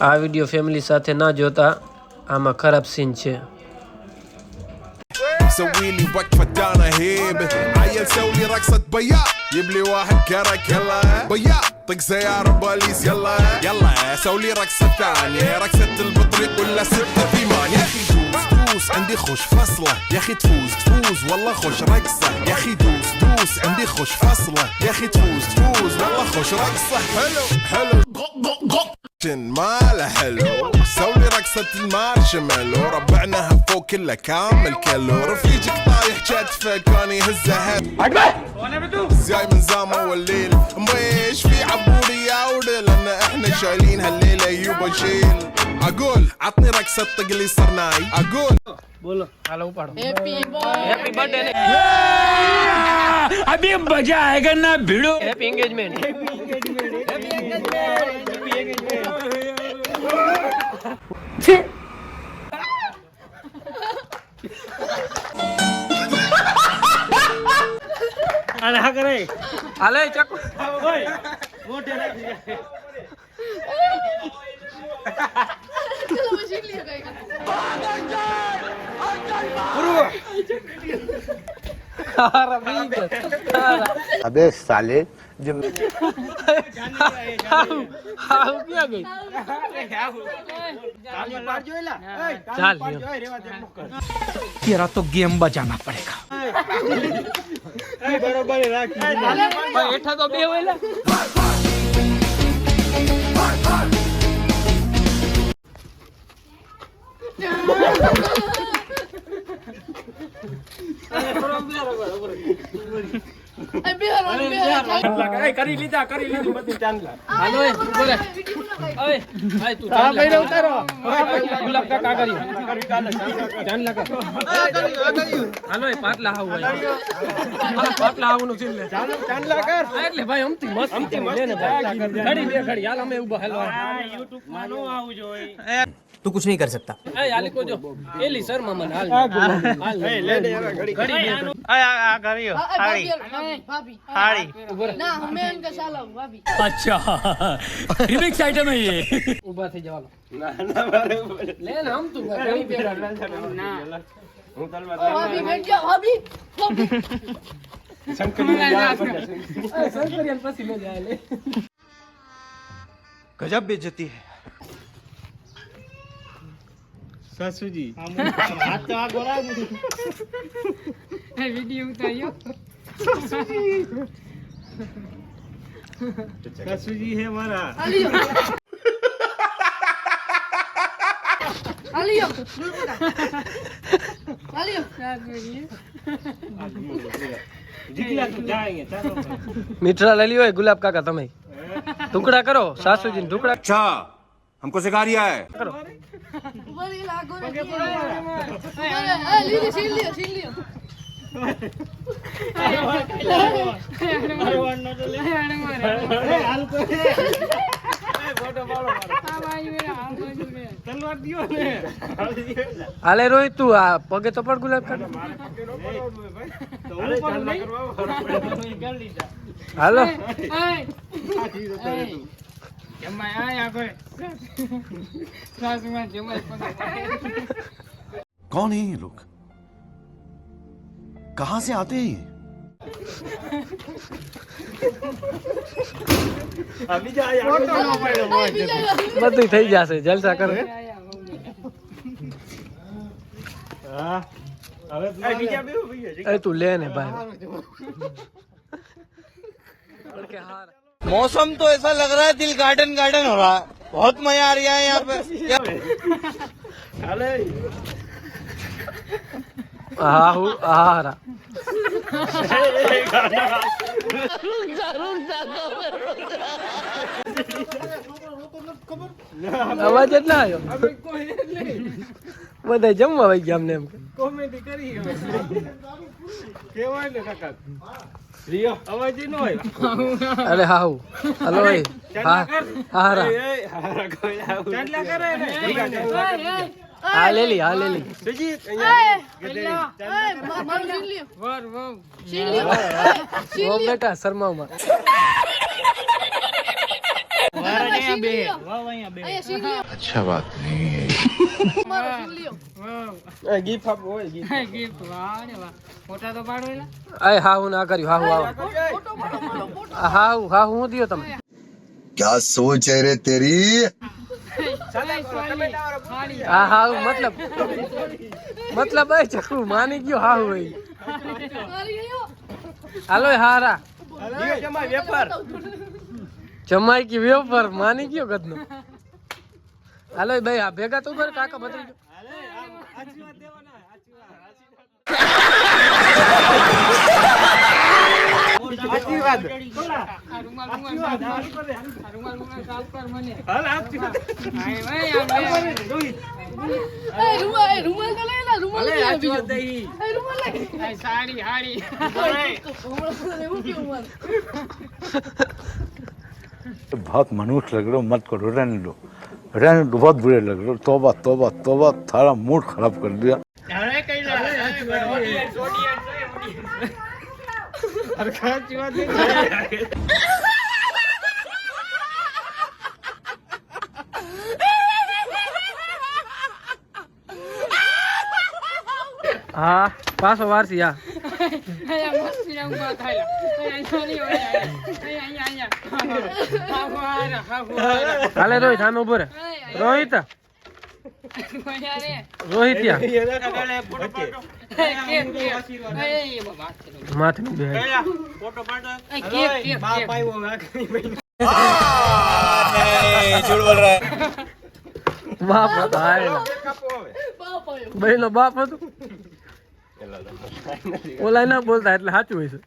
આ video family સાથે ના જોતા, આમાં ખરાબ સીન છે. سوي لي وقفة دانا هيب عيل سوي رقصة بياع جيب لي واحد كرك يلا بياع طق سيارة بوليس يلا يلا سوي رقصة ثانية رقصة البطريق ولا 6 يا أخي دوس عندي خوش فصلة يا أخي تفوز والله خوش رقصة يا أخي دوس عندي خوش فصلة يا أخي تفوز والله خوش رقصة حلو ماله حلو سوي رقصة المارشميلو ربعناها فوق كله كامل كيلو رفيجك طايح كتفه كان يهزها زاي من زامه والليل مبيش في عبوري يا ودل لان احنا شايلين هالليله يوبا شيل اقول عطني رقصة طق لي صرناي اقول બોલો હાલો ઉપાડો. हैप्पी बर्थडे अभी मजा आएगा ना भिड़ो. Happy engagement. અને હા કરે હાલે ચકો ઓય મોઢે રાખી अबे साले जब હાઉ ક્યાં ગઈ? ચાલ तेरा तो गेम बजाना पड़ेगा. बरोबर રાખી હેઠા તો બે હોય. કરી લીધી બધી ચાંદલા. હાલો એ બોલે. ઓય ભાઈ તું ચાલ લઈને ઉતારો. ગુલાબ કાકા કરી ચાલ લગા. હાલો એ પાટલા હાવ હોય. પાટલા હાવ નું સીન લે. ચાંદલા કર એટલે ભાઈ અમતી મસ્ત લે ને ભાઈ. ઘડી બે ઘડી હાલ અમે ઉભા હાલો. YouTube માં નો આવું જોઈએ. तू कुछ नहीं कर सकता. એ હાલી કો જો એલી શર્મા મને હાલ. હાલ લે દે હવે ઘડી ઘડી આ કર્યો भाभी હાડી ना हमें उनका साला हूँ भाभी अच्छा रिमिक्स आइटम है ये. ઉભા થઈ જવાનો. ના ના મારે લે ને આમ તું ઘડી બે હું તલવાર ओ भाभी बैठ जाओ भाभी भाभी સંકરિયન પછી લે જાય લે. गजब बेइज्जती है. સાસુજી હાથ તો આ ગોરા वीडियो उतारियो સાસુજી હે મારા आलियो आलियो आलियो જીગલા તો જાયે ચાલો મીઠા લઈ લ્યો ગુલાબ કાકા તમે ટુકડા કરો સાસુજીને ટુકડા अच्छा हमको सिखा रिया है. કરો. ऊपर ये लागो रे लियो सील लियो અરે વાન નો તો લે હાલ તો ફોટો પાડો તલવાર દિયો ને હાલે રોહિત તું આ પગે તો પડ ગુલાબ કાકા. તો હું પણ નહીં કરી લીધા હાલો જમાય આયા કોઈ સાસુમાં જમાય कौन है ये लोग? कहाँ से आते हैं ये? અભી જા આયા ફોટો નો પાડ્યો બધું થઈ જશે જલસા કરો. હા હવે બીજા બે ભઈ એ તું લે ને ભાઈ. मौसम तो ऐसा लग रहा है दिल गार्डन गार्डन हो रहा है. बहुत मजा आ रहा है यहाँ पे. હાલે આહુ આહારા અવાજ જ ના આવ્યો. બધા જમવા વઈ ગયા અમને એમ. કોમેડી કરી કેવાય ને કાકા રિયો અવાજ નો આવ્યો અરે હાઉ હલો એ હા હારા હારા કોઈ આવું ચાંદલા કરે ને હા લેલી સુજીત मारो सील लियो વાર વાર सील लियो ઓ બેટા શરમાવમાં વાર ને અહીંયા બે અહીંયા સીન લ્યો अच्छा बात नहीं है મારો સીન લ્યો ગિફ્ટ આપો હોય ગિફ્ટ વાહ ને વાહ ફોટા તો પાડો એલા અય હાહુ ના કર્યું હાહુ આવો ફોટો પાડો ફોટો હાહુ હું દિયો તમે क्या सोच है रे तेरी હા હાહુ મતલબ એ ચકુ માની ગયો હાહુ એ મારી ગયો હાલો હારા જમાય વેપાર જમાઈ કી વેફર માની ગયો ગદનો હાલો ભાઈ આ ભેગા તો બર કાકા ભત્રી ગયો આશીર્વાદ દેવાના આશીર્વાદ આ રૂમાલ સાફ કર મને હાલ આશીર્વાદ આય ભાઈ આ એ રૂમાલ તો લઈ લે રૂમાલ લઈ લે બીજો દઈ એ રૂમાલ લઈ આ સાડી હાડી હમણાં એવું કેવું માર बहुत मनुष्य लग रहे हो मत करो रहने दो बहुत बुरे लग रहे हो तौबा तौबा तौबा थारा मूड खराब कर दिया હવે કઈ લે આશીર્વાદ હા પાછો વારસી હા અહીંયા મસ્તી ના ઉભા થાય અહીંયા નહીં હોય અહીંયા હાલે રોહિત સામે ઉભો રે રોહિત રોહિતિયા માથે નું બે ફોટો પાડો કેક બાપ આવ્યો झूठ बोल रहा है બાપ હતો હાયલા કાપો હવે બાપ આવ્યો ભાઈ નો બાપ હતો ઓલા ના બોલતા એટલે સાચું હોય છે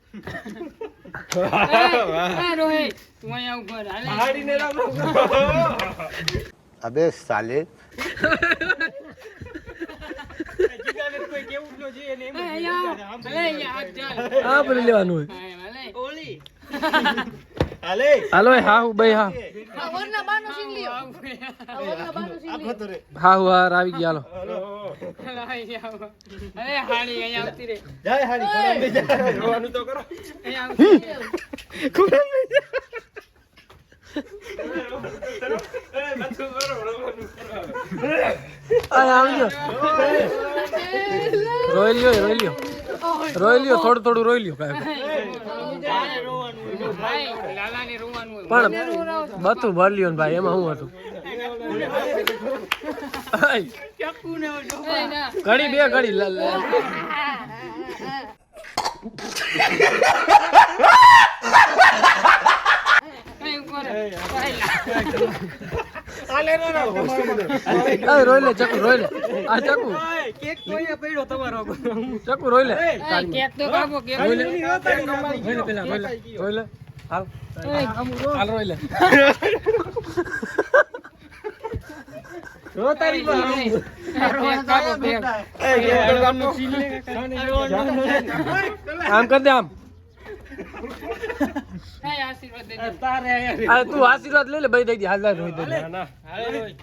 રોહિત તું અહીંયા ઉભો રહે હાલે હાડીને રામ अबे साले જીગાને કોઈ કેવું ન જોઈએ ને એમ અહીંયા હાથ ચાલ આ બોલી લેવાનું હોય હાલે ઓલી હાલે હાલો હાહુ ભાઈ હા આ વરના બાનો સીન લ્યો આ વરના બાનો સીન લ્યો હાહુ હાર આવી ગયા હાલો અરે હાડી અહીંયા આવતી રે જાય હાડી ખોડા લઈ જાય રોવાનું તો કરો અહીંયા આવતી ખોડા લઈ જાય બધું કરો રોવાનું આ આવજો રોઈ લ્યો થોડું થોડું રોઈ લ્યો કાંઈ ભાઈ લાલાને રોવાનું હોય પણ બધું ભર લ્યો ને ભાઈ એમાં શું હતું એ ના ઘડી બે ઘડી કઈ ઉપર રોઈ લે ચકુ રોઈ લે આ ચકુ કેક તો અહીંયા પડ્યો તમારો ચકુ રોઈ લે કેક તો કાપો કેક રોઈ લે પેલા રોઈ લે હાલ રોઈ લે રોતારી કાપો કેક આમ કર દે આમ કઈ આશીર્વાદ દે દે તારે આ તું આશીર્વાદ લઈ લે ભાઈ દઈ દે હાલ રોઈ દે હાલે રોહિત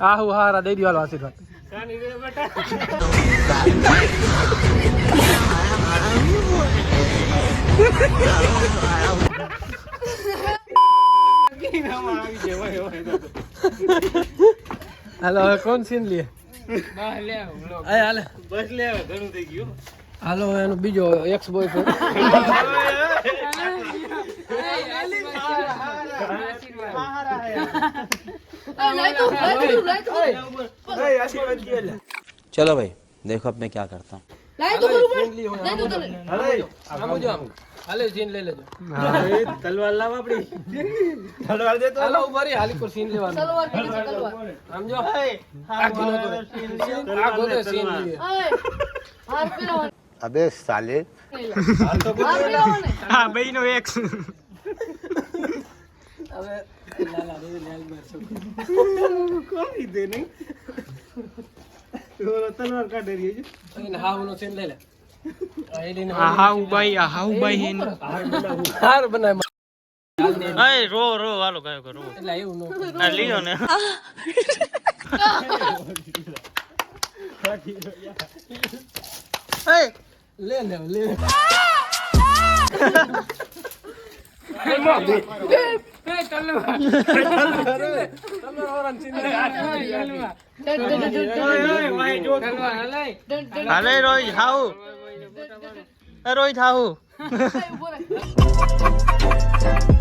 આહુ હારા દઈ દે હાલો આશીર્વાદ સાની રે બેટા હાલો હવે કોણ સીન લે બહાર લે આવો બ્લોગ હાલે બસ લે હવે ઘણું થઈ ગયું હાલો એનો બીજો એક્સ બોયફ્રેન્ડ આશીર્વાદ દે લે चलो भाई देखो अब मैं क्या करता हूँ લાઈ તો કરું પણ લાઈ તો તને આમ જો આમ હાલે સીન લઈ લેજો તલવાર લાવ આપડી તલવાર દે તો હાલો ઉભા રહી હાલી પર સીન લેવાનું તલવાર કે તલવાર આમ જો આ ગોતે સીન લે હાર પેલા अबे साले હાર પેલા હા બેય નો એક હવે લાલા રે લાલ મારছো કોની દે નહીં તલવાર કાઢી રહી છે એને હાહુ નો સીન લઈ લે હાઉ બાઈ હાર બનાવ अरे रो रो वालो कहो करो એટલે એવું નો लियो ने લે લે લે હાલે રોહિત હાઉ રોહિત હાઉ ઉભો રહે